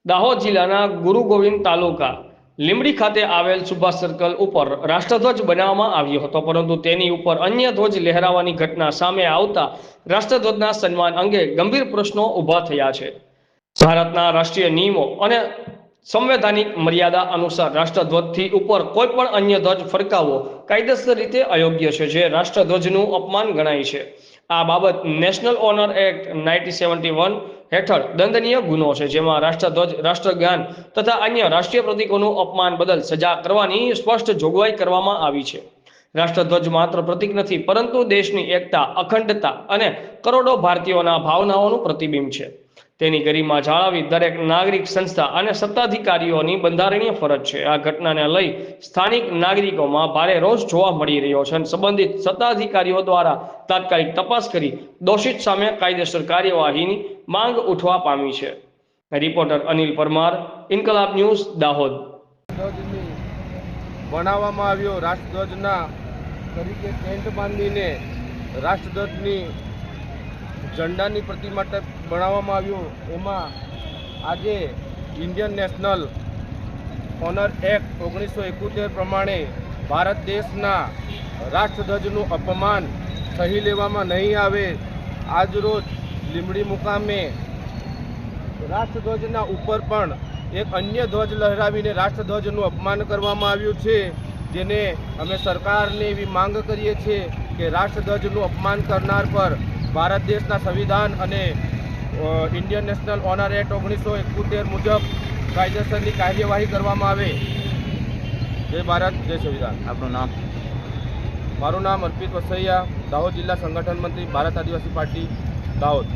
દાહોદ જિલ્લાના ગુરુ ગોવિંદ તાલુકા લીંબડી ખાતે આવેલ સુભાષ સર્કલ ઉપર રાષ્ટ્રધ્વજ બનાવવામાં આવ્યો હતો, પરંતુ તેની ઉપર અન્ય ધ્વજ લહેરાવાની ઘટના સામે આવતા રાષ્ટ્રધ્વજના સન્માન અંગે ગંભીર પ્રશ્નો ઊભા થયા છે। ભારતના રાષ્ટ્રીય નિયમો અને સંવૈધાનિક મર્યાદા અનુસાર રાષ્ટ્રધ્વજથી ઉપર કોઈ પણ અન્ય ધ્વજ ફરકાવવો કાયદેસર રીતે અયોગ્ય છે, જે રાષ્ટ્રધ્વજનું અપમાન ગણાય છે। આ બાબત નેશનલ ઓનર એક્ટ 1971 હેઠળ દંડનીય ગુનો છે, જેમાં રાષ્ટ્રધ્વજ, રાષ્ટ્રગાન તથા અન્ય રાષ્ટ્રીય પ્રતીકોનું અપમાન બદલ સજા કરવાની સ્પષ્ટ જોગવાઈ કરવામાં આવી છે। રાષ્ટ્રધ્વજ માત્ર પ્રતીક નથી, પરંતુ દેશની એકતા, અખંડતા અને કરોડો ભારતીયોના ભાવનાઓનું પ્રતિબિંબ છે। તેની ગરિમા જાળવવી દરેક નાગરિક, સંસ્થા અને સત્તાધિકારીઓની બંધારણીય ફરજ છે। આ ઘટનાને લઈ સ્થાનિક નાગરિકોમાં ભારે રોષ જોવા મળી રહ્યો છે અને સંબંધિત સત્તાધિકારીઓ દ્વારા તાત્કાલિક તપાસ કરી દોષિત સામે કાયદેસર કાર્યવાહીની માંગ ઉઠવા પામી છે। રિપોર્ટર અનિલ પરમાર, ઇન્કલાબ ન્યૂઝ, દાહોદ। બનાવવામાં આવ્યો રાષ્ટ્રધ્વજના તરીકે ટેન્ટ બાંધીને રાષ્ટ્રધ્વજની ઝંડાની પ્રતિમા બનાવવામાં આવ્યું। એમાં આજે ઇન્ડિયન નેશનલ ઓનર એક્ટ 1971 પ્રમાણે ભારત દેશના રાષ્ટ્રધ્વજનું અપમાન સહી લેવામાં નહીં આવે। આજરોજ લીંબડી મુકામે રાષ્ટ્રધ્વજના ઉપર પણ એક અન્ય ધ્વજ લહેરાવીને રાષ્ટ્રધ્વજનું અપમાન કરવામાં આવ્યું છે, જેને અમે સરકારને એવી માંગ કરીએ છીએ કે રાષ્ટ્રધ્વજનું અપમાન કરનાર પર ભારત દેશના સંવિધાન અને ઇન્ડિયન નેશનલ ઓનર એક્ટ 1971 મુજબ કાયદેસરની કાર્યવાહી કરવામાં આવે। જય ભારત, જય સંવિધાન। આપનું નામ? મારું નામ અર્પિત વસૈયા, દાહોદ જિલ્લા સંગઠન મંત્રી, ભારત આદિવાસી પાર્ટી, દાહોદ।